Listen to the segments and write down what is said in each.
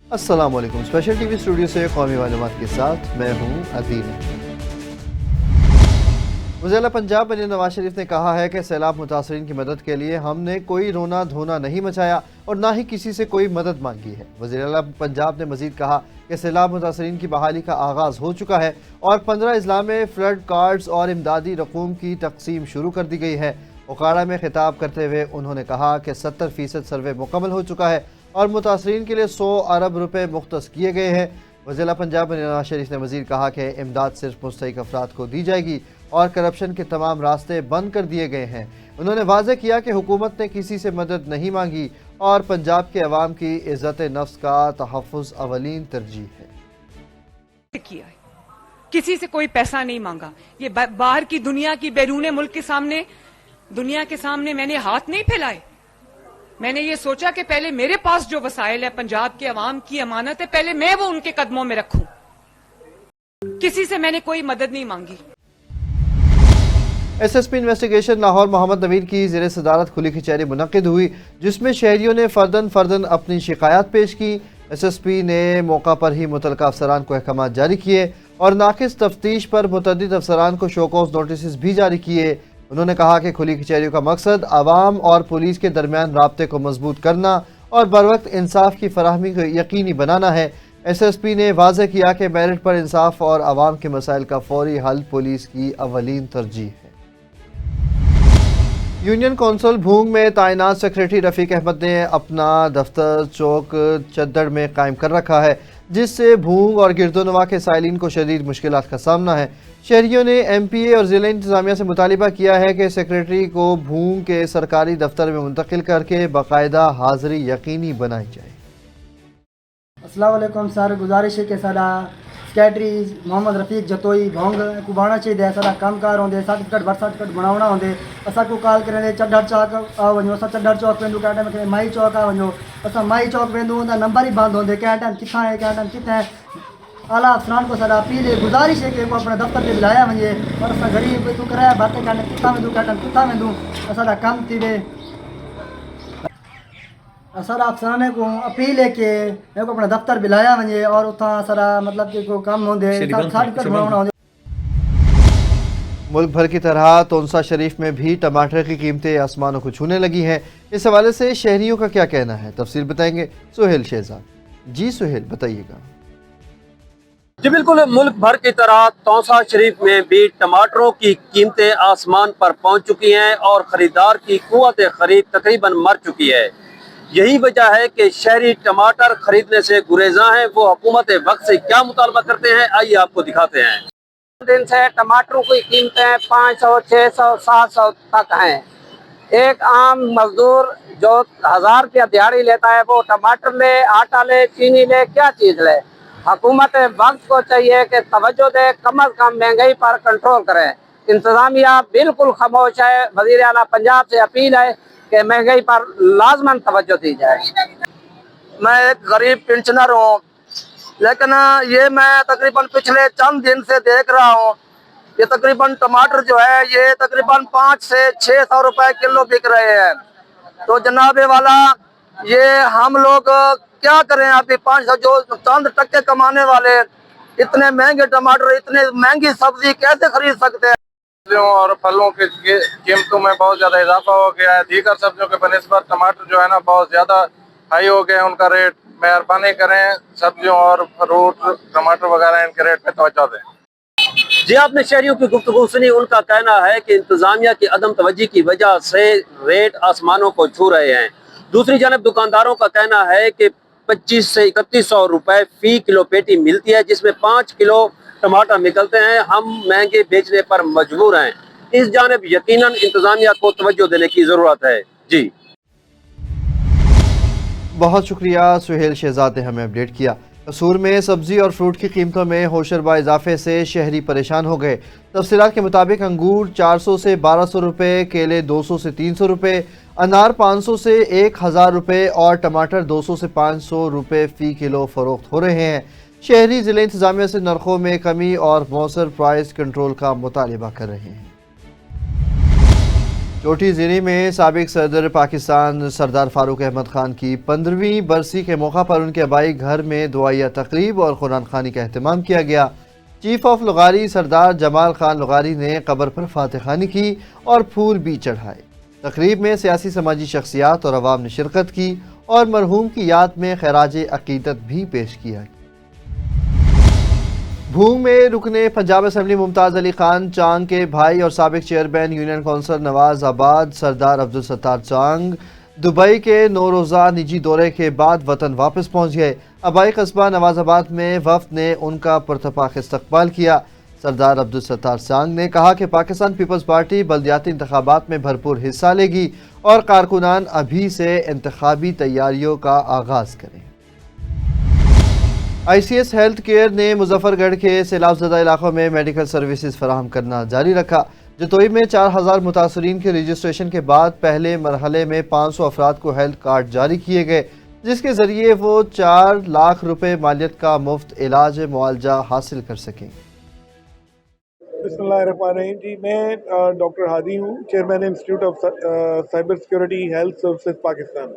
अस्सलाम वालेकुम। Special TV studio से कौमी मालूमात के साथ मैं हूँ अदील। वज़ीर पंजाब नवाज शरीफ ने कहा है कि सैलाब मुतासरीन की मदद के लिए हमने कोई रोना धोना नहीं मचाया और ना ही किसी से कोई मदद मांगी है। वज़ीर पंजाब ने मजीद कहा कि सैलाब मुतासरीन की बहाली का आगाज़ हो चुका है और 15 अजला में फ्लड कार्ड्स और इमदादी रकूम की तकसीम शुरू कर दी गई है। ओकाड़ा में खिताब करते हुए उन्होंने कहा कि 70% सर्वे मुकम्मल हो चुका है और मुतासरीन के लिए 100 अरब रुपए मुख्तस किए गए हैं। वज़ीर पंजाब नवाज शरीफ ने मज़ीद कहा कि इमदाद सिर्फ मुस्तहिक अफराद को दी जाएगी और करप्शन के तमाम रास्ते बंद कर दिए गए हैं। उन्होंने वाज़ेह किया कि हुकूमत ने किसी से मदद नहीं मांगी और पंजाब के अवाम की इज़्ज़त नफ्स का तहफ़्फ़ुज़ अवलीन तरजीह है। किया है, किसी से कोई पैसा नहीं मांगा। ये बाहर की दुनिया की बैरून मुल्क के सामने, दुनिया के सामने मैंने हाथ नहीं फैलाए। मैंने ये सोचा कि पहले मेरे पास जो वसाइल है, पंजाब के अवाम की अमानत है, पहले मैं वो उनके कदमों में रखूं। किसी से मैंने कोई मदद नहीं मांगी। SSP इन्वेस्टिगेशन लाहौर मोहम्मद नवीर की ज़ेर सदारत खुली कचहरी मुनक्किद हुई, जिसमें शहरियों ने फर्दन अपनी शिकायत पेश की। SSP ने मौका पर ही मुतलका अफसरान को अहकाम जारी किए और नाकिस तफ्तीश पर मुतअद्दिद अफसरान को शोकॉज नोटिस भी जारी किए। उन्होंने कहा कि खुली कचहरियों का मकसद आवाम और पुलिस के दरमियान राब्ते को मजबूत करना और बरवक्त इंसाफ की फराहमी को यकीनी बनाना है। SSP ने वाज़ेह किया कि मेरिट पर इंसाफ और आवाम के मसाइल का फौरी हल पुलिस की अवलीन तरजीह है। यूनियन कौंसिल भूंग में तैनात सेक्रेटरी रफ़ीक अहमद ने अपना दफ्तर चौक चद्दड़ में कायम कर रखा है, जिससे भूंग और गिरदोनवा के साइलिन को शदीद मुश्किलात का सामना है। शहरियों ने MPA और ज़िला इंतज़ामिया से मुतालिबा किया है कि सेक्रेटरी को भूंग के सरकारी दफ्तर में मुंतकिल करके बाकायदा हाज़री यकीनी बनाई जाए। अस्सलाम वालेकुम सर, गुजारिश है कि साडा सैकटरी मोहम्मद रफीक जतोई भोंग को बाना चाहिए। सारा कामकार होंगे, सर्टिफिकेट बर्थ सर्टिफिकेट बनावना होंगे। असा को कॉल करें चढ़ चौक आ वनो, अस चढ़ चौक वेंदू क्या टाइम माई चौक आ वनो, अस माई चौक वेंदू नंबर ही बंद होंगे, क्या टाइम कितना है क्या टाइम कितना है। आला अफसरान को सारा अपील है, गुजारिश है कि को अपने दफ्तर से बुलाया वजे और अस गरीब तू कराया बातें क्या टाइम कितना वेंदू क्या टाइम कितना वेंदू असारा कम थी वे। सारा अफसरान को अपील है कि को अपना दफ्तर बुलाया वजे और उतना सारा मतलब कि को काम होंगे सर्टिफिकेट बनावना होंगे। मुल्क भर की तरह तोंसा शरीफ में भी टमाटर की कीमतें आसमानों को छूने लगी हैं। इस हवाले से शहरियों का क्या कहना है, तफसील बताएंगे सुहेल शहजाद। जी सुहेल, बताइएगा। जी बिल्कुल, मुल्क भर की तरह तोंसा शरीफ में भी टमाटरों की कीमतें आसमान पर पहुंच चुकी हैं और खरीदार की कुव्वत खरीद तकरीबन मर चुकी है। यही वजह है कि शहरी टमाटर खरीदने से गुरेजा हैं। वो हुकूमत वक्त से क्या मुतालबा करते हैं, आइए आपको दिखाते हैं। दिन से टमाटरों की कीमतें 500, 600, 700 तक हैं। एक आम मजदूर जो 1000 रुपया दिहाड़ी लेता है वो टमाटर ले, आटा ले, चीनी ले, क्या चीज़ ले। हुकूमत वक्त को चाहिए कि तवज्जो दे, कम अज कम महंगाई पर कंट्रोल करे। इंतजामिया बिल्कुल खामोश है। वज़ीर आला पंजाब से अपील है कि महंगाई पर लाजमन तवज्जो दी जाए। मैं एक गरीब पेंशनर हूँ, लेकिन ये मैं तकरीबन पिछले चंद दिन से देख रहा हूँ, ये तकरीबन टमाटर जो है ये तकरीबन 500 से 600 रुपए किलो बिक रहे हैं। तो जनाबे वाला ये हम लोग क्या करें? अभी 500 जो चंद टक्के कमाने वाले इतने महंगे टमाटर, इतने महंगी सब्जी कैसे खरीद सकते हैं? और फलों की कीमतों में बहुत ज्यादा इजाफा हो गया है। दीगर सब्जियों के बनिस्बत टमाटर जो है ना बहुत ज्यादा हाई हो गए, उनका रेट मेहरबानी करें, सब्जियों और फ्रूट टमाटर वगैरह इनके रेट पे तवज्जो दें। जी आपने शहरियों की गुफ्तगू सुनी। उनका कहना है कि इंतजामिया की अदम तवज्जी की वजह से रेट आसमानों को छू रहे हैं। दूसरी जानब दुकानदारों का कहना है कि 25 से 3100 रुपए फी किलो पेटी मिलती है, जिसमें 5 किलो टमाटर निकलते हैं। हम महंगे बेचने पर मजबूर हैं। इस जानिब यकीनन इंतजामिया को तवज्जो देने की जरूरत है। जी बहुत शुक्रिया सुहेल शहजाद ने हमें अपडेट किया। कसूर में सब्जी और फ्रूट की कीमतों में होशरबा इजाफे से शहरी परेशान हो गए। तफसीलात के मुताबिक अंगूर 400 से 1200 रुपये, केले 200 से 300 रुपये, अनार 500 से 1000 रुपये और टमाटर 200 से 500 रुपये फ़ी किलो फ़रोख्त हो रहे हैं। शहरी ज़िले इंतज़ामिया से नरखों में कमी और मौसर प्राइस कंट्रोल का मुतालिबा कर रहे हैं। چوٹی زیریں میں سابق صدر پاکستان سردار فاروق احمد خان کی 15ویں برسی کے موقع پر ان کے آبائی گھر میں دعائیہ تقریب اور قرآن خوانی کا اہتمام کیا گیا۔ چیف آف لغاری سردار جمال خان لغاری نے قبر پر فاتح خوانی کی اور پھول بھی چڑھائے۔ تقریب میں سیاسی سماجی شخصیات اور عوام نے شرکت کی اور مرحوم کی یاد میں خراج عقیدت بھی پیش کیا۔ بھونگ میں رکن پنجاب اسمبلی ممتاز علی خان چانگ کے بھائی اور سابق چیئرمین یونین کونسل نواز آباد سردار عبدالستار چانگ دبئی کے 9 روزہ نجی دورے کے بعد وطن واپس پہنچ گئے۔ آبائی قصبہ نواز آباد میں وفد نے ان کا پرتپاک استقبال کیا۔ سردار عبدالستار چانگ نے کہا کہ پاکستان پیپلز پارٹی بلدیاتی انتخابات میں بھرپور حصہ لے گی اور کارکنان ابھی سے انتخابی تیاریوں کا آغاز کریں۔ آئی سی ایس ہیلتھ کیئر نے مظفر گڑھ کے سیلاب زدہ علاقوں میں میڈیکل سروسز فراہم کرنا جاری رکھا۔ جتوئی میں 4000 متاثرین کے رجسٹریشن کے بعد پہلے مرحلے میں 500 افراد کو ہیلتھ کارڈ جاری کیے گئے، جس کے ذریعے وہ 4 لاکھ روپے مالیت کا مفت علاج معالجہ حاصل کر سکیں۔ بسم اللہ الرحمن الرحیم۔ جی میں ڈاکٹر ہادی ہوں، chairman institute of cyber security health services Pakistan.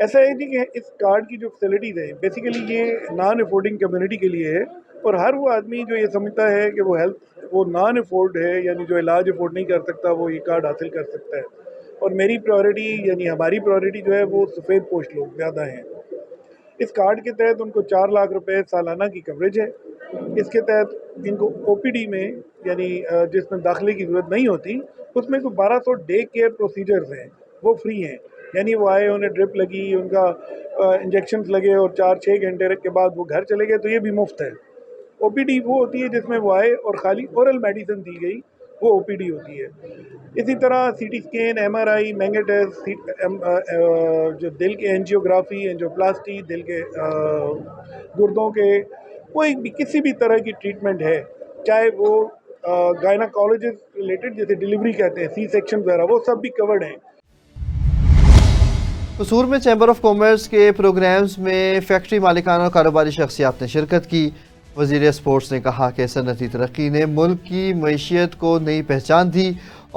ایسا ہے جی کہ اس کارڈ کی جو فیسلٹیز ہیں بیسیکلی یہ نان افورڈنگ کمیونٹی کے لیے ہے، اور ہر وہ آدمی جو یہ سمجھتا ہے کہ وہ نان افورڈ ہے، یعنی جو علاج افورڈ نہیں کر سکتا، وہ یہ کارڈ حاصل کر سکتا ہے۔ اور میری پرائورٹی یعنی ہماری پرائورٹی جو ہے وہ سفید پوش لوگ زیادہ ہیں۔ اس کارڈ کے تحت ان کو 4 لاکھ روپے سالانہ کی کوریج ہے۔ اس کے تحت ان کو او پی ڈی میں یعنی جس میں داخلے کی ضرورت نہیں ہوتی، اس میں 1200 ڈے کیئر پروسیجرز ہیں، وہ فری ہیں۔ یعنی وہ آئے، انہیں ڈرپ لگی، ان کا انجیکشنز لگے اور 4-6 گھنٹے کے بعد وہ گھر چلے گئے، تو یہ بھی مفت ہے۔ او پی ڈی وہ ہوتی ہے جس میں وہ آئے اور خالی اورل میڈیسن دی گئی، وہ او پی ڈی ہوتی ہے۔ اسی طرح C T scan, M R I, مہنگے ٹیسٹ، جو دل کے اینجیوگرافی، اینجیوپلاسٹی، دل کے گردوں کے کوئی بھی کسی بھی طرح کی ٹریٹمنٹ ہے، چاہے وہ گائناکالوجسٹ ریلیٹڈ جیسے ڈیلیوری کہتے ہیں، سی سیکشن وغیرہ، وہ سب بھی کورڈ ہیں۔ قصور میں چیمبر آف کامرس کے پروگرامز میں فیکٹری مالکان اور کاروباری شخصیات نے شرکت کی۔ وزیر اسپورٹس نے کہا کہ صنعتی ترقی نے ملک کی معیشت کو نئی پہچان دی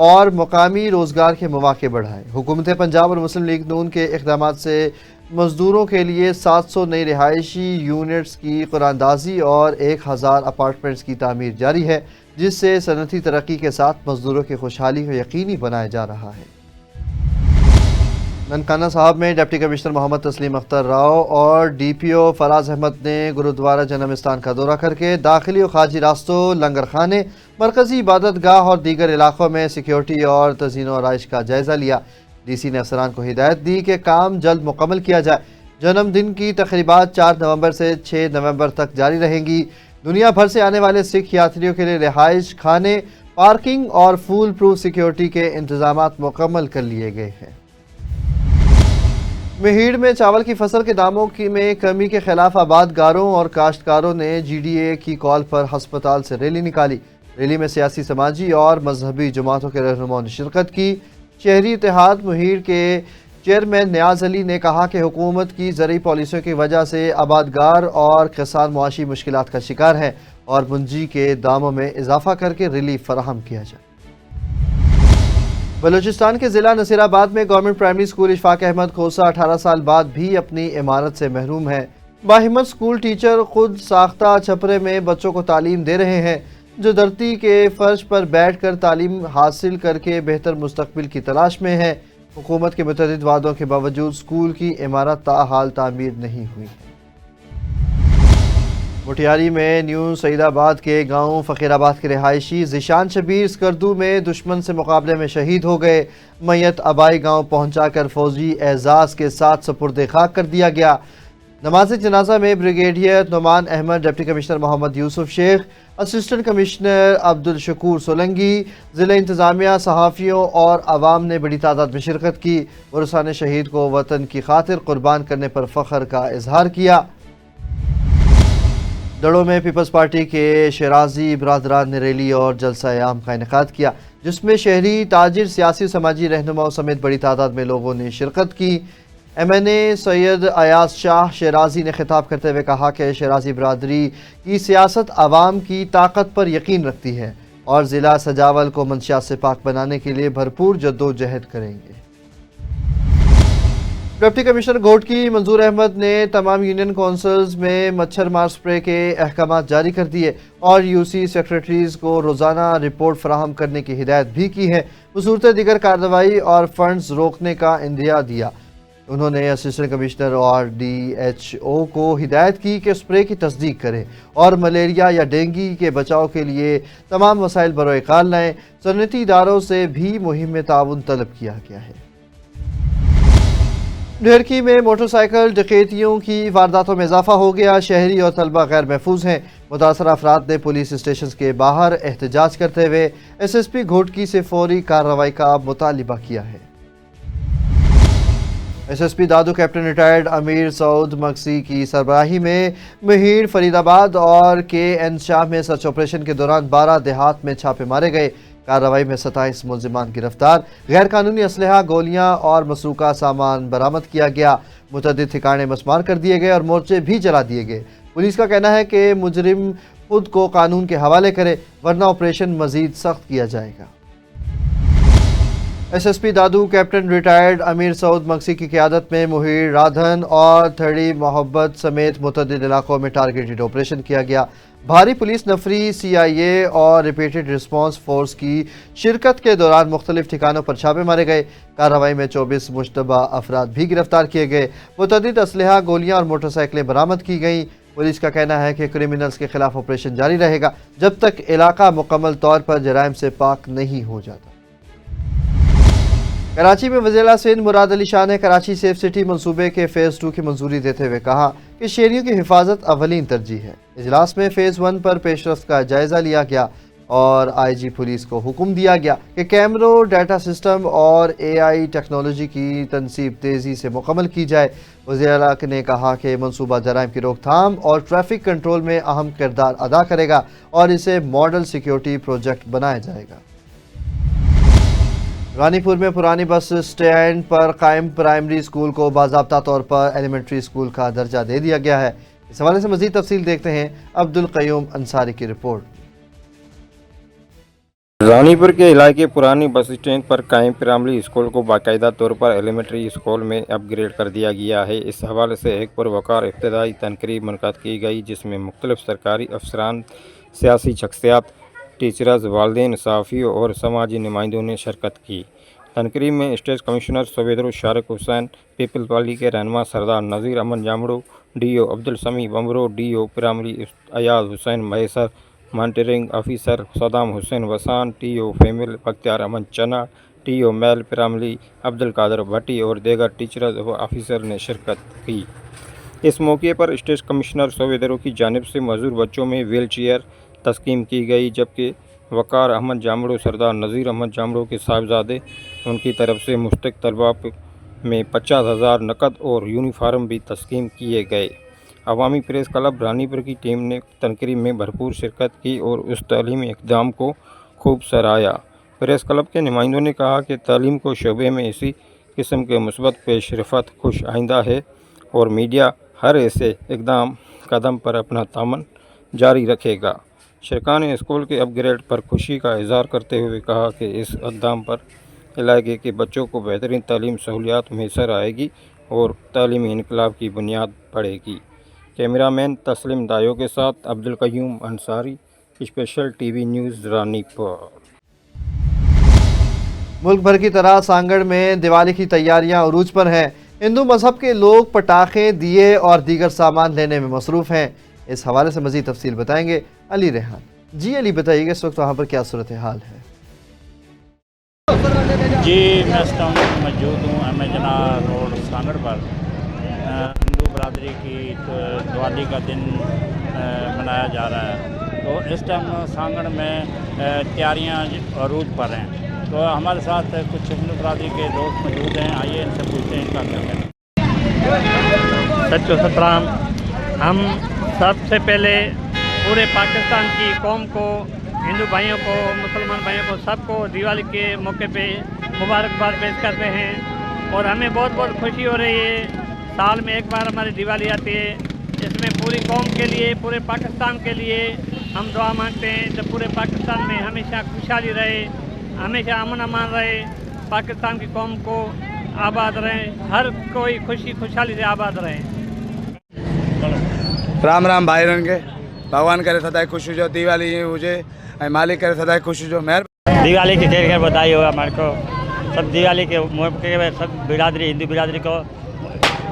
اور مقامی روزگار کے مواقع بڑھائے۔ حکومت پنجاب اور مسلم لیگ نون کے اقدامات سے مزدوروں کے لیے 700 نئی رہائشی یونٹس کی قراردادی اور 1000 اپارٹمنٹس کی تعمیر جاری ہے، جس سے صنعتی ترقی کے ساتھ مزدوروں کی خوشحالی کو یقینی بنایا جا رہا ہے۔ ننکانہ صاحب میں ڈپٹی کمشنر محمد تسلیم اختر راؤ اور ڈی پی او فراز احمد نے گرودوارہ جنمستان کا دورہ کر کے داخلی و خارجی راستوں، لنگر خانے، مرکزی عبادت گاہ اور دیگر علاقوں میں سیکیورٹی اور تزئین و آرائش کا جائزہ لیا۔ ڈی سی نے افسران کو ہدایت دی کہ کام جلد مکمل کیا جائے۔ جنم دن کی تقریبات 4 نومبر سے 6 نومبر تک جاری رہیں گی۔ دنیا بھر سے آنے والے سکھ یاتریوں کے لیے رہائش، کھانے، پارکنگ اور فول پروف سیکیورٹی کے انتظامات مکمل کر لیے گئے ہیں۔ مہیڑ میں چاول کی فصل کے داموں میں کمی کے خلاف آبادگاروں اور کاشتکاروں نے جی ڈی اے کی کال پر ہسپتال سے ریلی نکالی۔ ریلی میں سیاسی، سماجی اور مذہبی جماعتوں کے رہنماؤں نے شرکت کی۔ شہری اتحاد مہیڑ کے چیئرمین نیاز علی نے کہا کہ حکومت کی زرعی پالیسیوں کی وجہ سے آبادگار اور کسان معاشی مشکلات کا شکار ہیں اور منجی کے داموں میں اضافہ کر کے ریلیف فراہم کیا جائے۔ بلوچستان کے ضلع نصیر آباد میں government primary school Ishfaq Ahmed Khosa 18 سال بعد بھی اپنی عمارت سے محروم ہے۔ باہمت اسکول ٹیچر خود ساختہ چھپرے میں بچوں کو تعلیم دے رہے ہیں، جو دھرتی کے فرش پر بیٹھ کر تعلیم حاصل کر کے بہتر مستقبل کی تلاش میں ہے۔ حکومت کے متعدد وعدوں کے باوجود اسکول کی عمارت تاحال تعمیر نہیں ہوئی۔ موٹیاری میں نیو سعید آباد کے گاؤں فقیر آباد کے رہائشی ذیشان شبیر اسکردو میں دشمن سے مقابلے میں شہید ہو گئے۔ میت آبائی گاؤں پہنچا کر فوجی اعزاز کے ساتھ سپرد خاک کر دیا گیا۔ نماز جنازہ میں brigadier Noman Ahmed, deputy commissioner Muhammad Yusuf Sheikh, assistant commissioner Abdul Shakoor Solangi, ضلع انتظامیہ، صحافیوں اور عوام نے بڑی تعداد میں شرکت کی۔ ورثاء شہید کو وطن کی خاطر قربان کرنے پر فخر کا اظہار کیا۔ دڑوں میں پیپلز پارٹی کے شیرازی برادران نے ریلی اور جلسہ عام کا انعقاد کیا، جس میں شہری، تاجر، سیاسی و سماجی رہنماؤں سمیت بڑی تعداد میں لوگوں نے شرکت کی۔ ایم این اے سید ایاز شاہ شیرازی نے خطاب کرتے ہوئے کہا کہ شیرازی برادری کی سیاست عوام کی طاقت پر یقین رکھتی ہے۔ और ज़िला सजावल को मंशियात से पाक बनाने के लिए भरपूर जद्दोजहद करेंगे। डिप्टी कमिश्नर घोट की मंजूर अहमद ने तमाम यूनियन काउंसिल्स में मच्छर मार स्प्रे के अहकामात जारी कर दिए और यूसी सेक्रेटरीज को रोज़ाना रिपोर्ट फराहम करने की हिदायत भी की है। बसूरत दीगर कार्रवाई और फंड्स रोकने का इंदिया दिया। उन्होंने असिस्टेंट कमिश्नर और DHO को हिदायत की कि स्प्रे की तस्दीक करें और मलेरिया या डेंगू के बचाव के लिए तमाम वसाइल बरोए कार लाएँ। सनअती इदारों से भी मुहिम में ताउन तलब किया गया है। ढेरकी में मोटरसाइकिल डकैतियों की वारदातों में इजाफा हो गया। शहरी और तलबा गैर महफूज हैं। मुतासर अफराद ने पुलिस स्टेशन के बाहर एहतजाज करते हुए SSP घोटकी से फौरी कार्रवाई का मुतालिबा किया है। SSP दादू कैप्टन रिटायर्ड अमीर सऊद मक्सी की सरबराही में महीर, फरीदाबाद और KN शाह में सर्च ऑपरेशन के दौरान 12 देहात में छापे मारे गए। कार्रवाई में 27 मुल्जिमान गिरफ्तार। गैर कानूनी असलहा, गोलियां और मसरूका सामान बरामद किया गया। मुतअद्दिद ठिकाने मस्मार कर दिए गए और मोर्चे भी जला दिए गए। पुलिस का कहना है कि मुजरिम खुद को कानून के हवाले करे वरना ऑपरेशन मजीद सख्त किया जाएगा। SSP दादू कैप्टन रिटायर्ड अमीर सऊद मक्सी की क़यादत में मुहीर, राधन और थड़ी मोहब्बत समेत मुतअद्दिद इलाकों में टारगेटेड ऑपरेशन किया गया। भारी पुलिस नफरी, CIA और रिपीटेड रिस्पॉन्स फोर्स की शिरकत के दौरान मुख्तलिफ ठिकानों पर छापे मारे गए। कार्रवाई में 24 मुश्तबा अफराद भी गिरफ्तार किए गए। मुतअद्दिद असलहा, गोलियां और मोटरसाइकिलें बरामद की गईं। पुलिस का कहना है कि क्रिमिनल्स के खिलाफ ऑपरेशन जारी रहेगा जब तक इलाका मुकम्मल तौर पर जराइम से पाक नहीं हो जाता। कराची में वज़ीर-ए-आला सिंध मुराद अली शाह ने कराची सेफ सिटी मंसूबे के फ़ेज़ 2 की मंजूरी देते हुए कहा कि शहरियों की हिफाजत अवलीन तरजीह है। इजलास में फ़ेज़ 1 पर पेशरफ्त का जायज़ा लिया गया और IG पुलिस को हुक्म दिया गया कि कैमरों, डाटा सिस्टम और AI टेक्नोलॉजी की तनसीब तेज़ी से मुकम्मल की जाए। वज़ीर-ए-आला ने कहा कि मंसूबा जराइम की रोकथाम और ट्रैफिक कंट्रोल में अहम किरदार अदा करेगा और इसे मॉडल सिक्योरिटी प्रोजेक्ट बनाया जाएगा। रानीपुर में पुरानी बस स्टैंड पर कायम प्राइमरी स्कूल को बाज़ाब्ता तौर पर एलिमेंट्री स्कूल का दर्जा दे दिया गया है। इस हवाले से मज़ीद तफसील देखते हैं अब्दुल क़य्यूम अंसारी की रिपोर्ट। रानीपुर के इलाके पुरानी बस स्टैंड पर कायम प्राइमरी स्कूल को बाकायदा तौर पर एलिमेंट्री स्कूल में अपग्रेड कर दिया गया है। इस हवाले से एक पुरवकार इब्तिदाई तकरीब मुनक़द की गई जिसमें मुख्तलिफ सरकारी अफसरान, सियासी शख्सियात, टीचर्स, वालिदैन, सहाफ़ियों और समाजी नुमाइंदों ने शिरकत की। तकरीब में state commissioner Savedar Shariq Hussain, people party के रहनुमा Sardar Nazir Ahmed Jamro, DO Abdul Sami Bamro, DO primary Ayaz Hussain Maisar, monitoring officer Saddam Hussain Wasan, TO female Bakhtiar Ahmed Chana, TO male primary Abdul Qadir Bhatti और दीगर टीचर्स व ऑफिसर ने शिरकत की। इस मौके पर स्टेट कमिश्नर सवेदरों की जानिब से मजदूर बच्चों में व्हील चेयर तस्कीम की गई, जबकि वकार अहमद जामड़ू, सरदार नज़ीर अहमद जामड़ू के साहिबजादे उनकी तरफ से मुस्तक तलबा में 50,000 नकद और यूनिफार्म भी तस्कीम किए गए। अवामी प्रेस क्लब रानीपुर की टीम ने तकरीब में भरपूर शिरकत की और उस तालीमी इक़दाम को खूब सराहा। प्रेस क्लब के नुमाइंदों ने कहा कि तालीम को शोबे में इसी किस्म के मुस्बत पेशरफ़त खुश आइंदा है और मीडिया हर ऐसे इक़दाम कदम पर अपना तामन जारी रखेगा। शरकान स्कूल के अपग्रेड पर खुशी का इज़हार करते हुए कहा कि इस इक़दाम पर इलाके के बच्चों को बेहतरीन तालीम सहूलियात मैसर आएगी और तालीमी इनकलाब की बुनियाद पड़ेगी। कैमरामैन तस्लीम दायो के साथ Abdul Qayyum Ansari, special TV news Ranipur. मुल्क भर की तरह सांगड़ में दिवाली की तैयारियां उरूज पर हैं। हिंदू मजहब के लोग पटाखे, दिए और दीगर सामान लेने में मसरूफ़ हैं। इस हवाले से मज़ीद तफसील बताएंगे अली रेहान। जी अली, बताइएगा इस वक्त वहाँ पर क्या सूरत हाल है? जी मैं इस टाइम मौजूद हूँ अमेजना रोड सांगड़ पर। हिंदू बरदरी की तो दिवाली का दिन मनाया जा रहा है, तो इस टाइम सांगड़ में तैयारियाँ अरूज पर हैं। तो हमारे साथ कुछ हिंदू बरदरी के दोस्त मौजूद हैं, आइए इनसे पूछते हैं इनका क्या कहना। सच्चो सतराम, हम सबसे पहले पूरे पाकिस्तान की कौम को, हिंदू भाइयों को, मुसलमान भाइयों को, सबको दिवाली के मौके पे मुबारकबाद पेश करते हैं और हमें बहुत बहुत खुशी हो रही है। साल में एक बार हमारी दिवाली आती है, इसमें पूरी कौम के लिए, पूरे पाकिस्तान के लिए हम दुआ मांगते हैं तो पूरे पाकिस्तान में हमेशा खुशहाली रहे, हमेशा अमन अमान रहे, पाकिस्तान की कौम को आबाद रहे, हर कोई खुशी खुशहाली से आबाद रहे। राम राम भाई रन के भगवान करे सदा खुश जो दिवाली हुजे ऐं मालिक करे सदा खुश जो मेहर। दिवाली की खैर बधाई होगा हमारे को, सब दिवाली के मौके पे सब बिरादरी, हिंदू बिरादरी को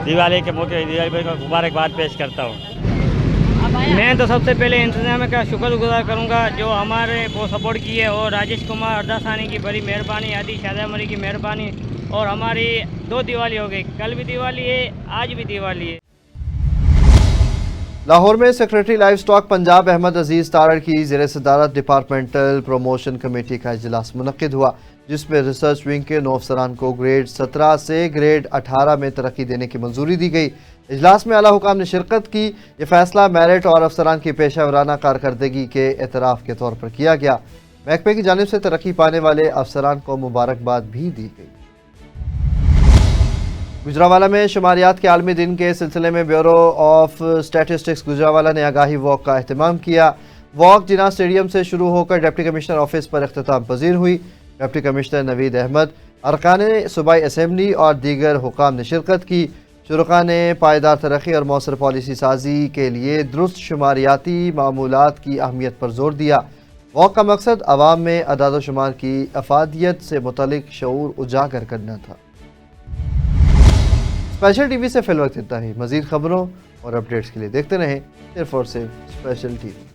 दिवाली के मौके दिवाली को मुबारकबाद पेश करता हूँ। मैं तो सबसे पहले इंतजाम का शुक्रगुजार करूँगा जो हमारे को सपोर्ट किए, और राजेश कुमार अरदासानी की बड़ी मेहरबानी, आदि शादामरी की मेहरबानी, और हमारी 2 दिवाली हो गई, कल भी दिवाली है, आज भी दिवाली है। लाहौर में secretary livestock Punjab Ahmed Aziz Tarar की ज़ेर सदारत डिपार्टमेंटल प्रमोशन कमेटी का इजलास मुनक्किद हुआ, जिसमें रिसर्च विंग के 9 अफसरान को ग्रेड 17 से ग्रेड 18 में तरक्की देने की मंजूरी दी गई। इजलास में आला हुकाम ने शिरकत की। ये फैसला मेरिट और अफसरान की पेशा वराना कारकर्दगी के एतराफ़ के तौर पर किया गया। महकमे की जानिब से तरक्की पाने वाले अफसरान को मुबारकबाद भी दी गई। गुजरावाला में शुमारियात के आलमी दिन के सिलसिले में ब्यूरो ऑफ स्टैटिस्टिक्स गुजरावाला ने आगाही वॉक का अहतमाम किया। वॉक जिना स्टेडियम से शुरू होकर डिप्टी कमिश्नर ऑफिस पर अख्तिताम पजीर हुई। डिप्टी कमिश्नर नवीद अहमद, अरकान सूबाई असम्बली और दीगर हुकाम ने शिरकत की। शुरका ने पायदार तरक्की और मौसर पॉलिसी साजी के लिए दुरुस्त शुमारियाती मामूलात की अहमियत पर जोर दिया। वॉक का मकसद अवाम में अदाद व शुमार की अफादियत से मुतल्लिक शऊर उजागर करना था। स्पेशल टीवी से फिल वक्त इतना ही। मज़ीद खबरों और अपडेट्स के लिए देखते रहें सिर्फ और सिर्फ स्पेशल टीवी।